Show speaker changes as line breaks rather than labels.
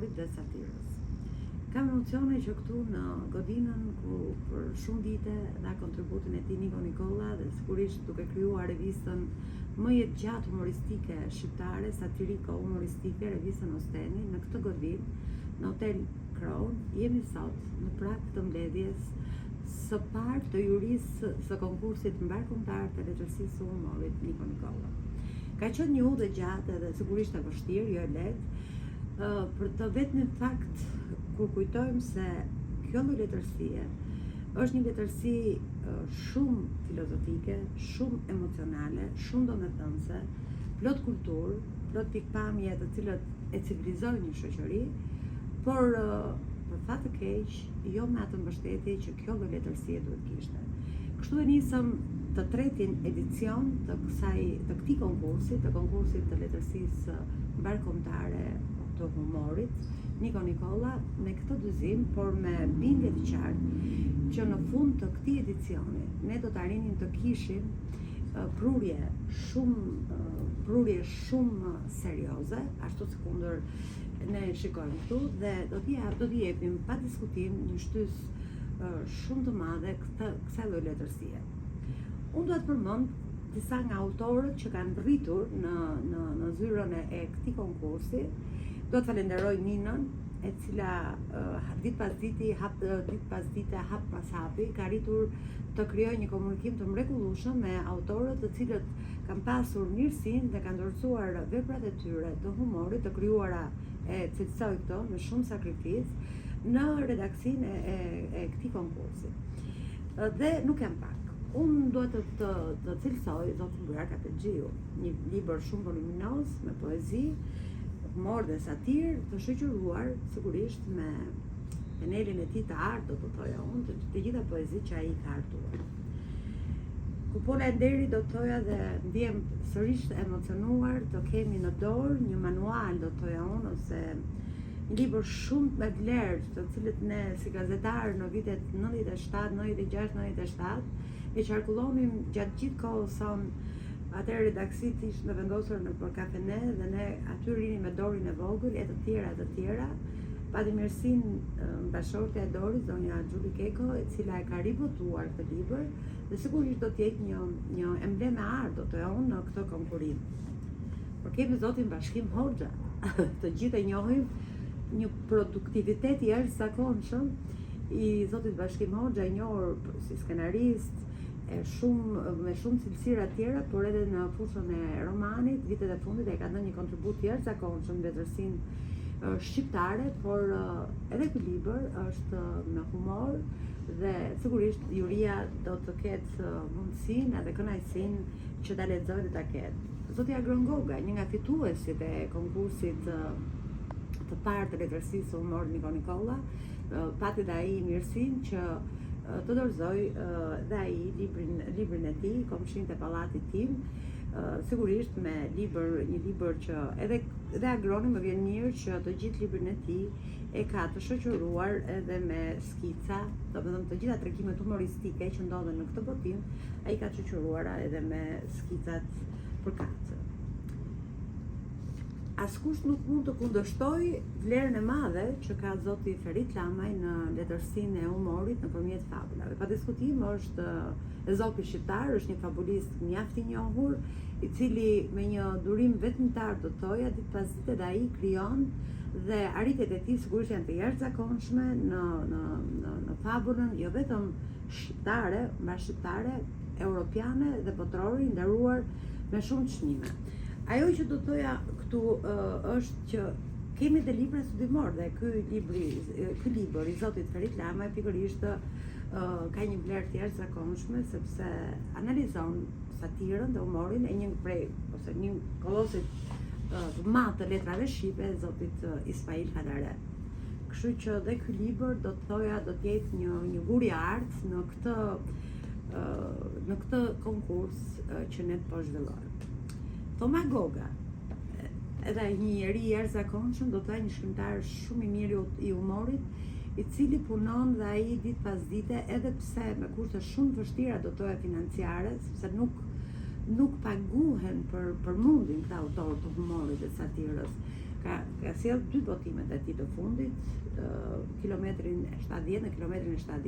humorit dhe satirës. Kam emocione që këtu në godinën ku për shumë vite dha kontributin e tij Niko Nikolla dhe sigurisht duke krijuar revistën më e gjatë humoristike shqiptare, satiriko humoristike, revistën Osteni, në këtë godinë, në Hotel Crown, jemi sot në prag të mbledhjes së parë të jurisë së konkursit mbarkombëtar të letërsisë së humorit Niko Nikolla. Ka qenë një udhë gjatë dhe sigurisht e vështirë, jo e lehtë, për të vetmin fakt kur kujtojmë se kjo lloj letërsie është një letërsi shumë filozofike, shumë emocionale, shumë domethënëse, plot kulturë, plot pikpamje të cilat e civilizojnë një shoqëri, por për fat të keq, jo me atë mbështetje që kjo lloj letërsie duhet kishte. Kështu e nisëm të tretin edicion të këtij konkursi, të konkursit të letërsisë mbarkombëtare të humorit, Niko Nikolla, me këtë dyzim, por me bindje të qartë që në fund të këtij edicioni ne do të arrinim të kishim prurje shumë serioze, ashtu sikundër ne shikojmë këtu, dhe do t'i jepim pa diskutim një shtys shumë të madhe kësaj lloj letërsie. Unë do të përmend disa nga autorët që kanë rritur në zyrën e këtij konkursi. Do të falenderoj Ninën, e cila ditë pas dite, hap pas hapi, ka arritur të krijojë një komunikim të mrekullueshëm me autorët të cilët kanë pasur mirësinë dhe kanë dorëzuar veprat e tyre të humorit të krijuara, e cilësoj këto me shumë sakrificë, në redaksinë e këtij konkursi. Dhe nuk jam pak. Unë duhet të cilësoj Zotin Bujar Kategjiu, një libër shumë voluminoz me poezi, humor dhe satirë, të shoqëruar sigurisht me penelin e tij të art, do të thoja unë, të gjitha poezitë që ai ka hartuar. Kupola e nderit, do të thoja, dhe ndiem sërish emocionuar të kemi në dorë një manual, do të thoja unë, ose një libër shumë me vlerë, të cilët ne si gazetarë në vitet 97, 96, 97 e qarkullonim gjatë gjithë kohës sonë. Atëherë redaksit ishte vendosur në për kafene dhe ne aty rinim me Dorin e vogël e të tjera. Pati mirësinë bashortja e Dorit, zonja Xhuli Keko, e cila e ka rivotuar këtë libër dhe sigurisht do të jetë një emblem e art, do të thonë, në këtë konkurrim. Por kemi zotin Bashkim Hoxha, të gjithë e njohim, një produktivitet i jashtëzakonshëm i zotit Bashkim Hoxha, i njohur si skenarist, me shumë cilësira tjera, por edhe në fushën e romanit, vitet e fundit e ka dhënë një kontribut të jashtëzakonshëm në letërsinë shqiptare, por edhe ky libër është me humor dhe sigurisht juria do të ketë mundësinë edhe kënaqësinë që ta lexojë dhe ta ketë. Zoti Agron Goga, një nga fituesit e konkursit të parë të letërsisë së humorit Niko Nikolla, pati dhe ai mirësinë që të dorëzoj dhe ai librin e tij, Komshinët e pallatit tim, sigurisht me një libër që edhe Agroni më vjen mirë që të gjithë librin e tij e ka të shoqëruar edhe me skica, domethënë të gjitha tregimet humoristike që ndodhen në këtë botim, ai ka shoqëruar edhe me skicat përkatëse. Askush nuk mund të kundërshtoj vlerën e madhe që ka zoti Ferit Lamaj në letërsinë e humorit nëpërmjet fabulave. Pa diskutim është Ezopi shqiptar, është një fabulist mjaft i njohur, i cili me një durim vetmëtar, do të thoja, ditë pas dite dhe ai krijon dhe arritjet e tij sigurisht janë të jashtëzakonshme në fabulën jo vetëm shqiptare, shqiptare, europiane dhe botërore, i nderuar me shumë çmime. Ajo që do të thoja këtu është që kemi dhe libra studimor dhe ky libër i zotit Ferit Lamaj pikërisht ka një vlerë të jashtëzakonshme sepse analizon satirën dhe humorin e një kolosit të madh të letrave shqipe, zotit Ismail Kadare. Kështu që dhe ky libër do të thoja do të jetë një gur i art në këtë konkurs që ne po zhvillojmë. Toma Goga, edhe një njeri i jashtëzakonshëm, do të thënë një shkrimtar shumë i mirë i humorit, i cili punon dhe ai ditë pas dite, edhe pse me kushte shumë vështira, do të thoya financiare, sepse nuk paguhen për mundin këta autorë të humorit dhe satirës. ka sjell 2 botimet e tij të fundit, kilometrin 70 në kilometrin 70.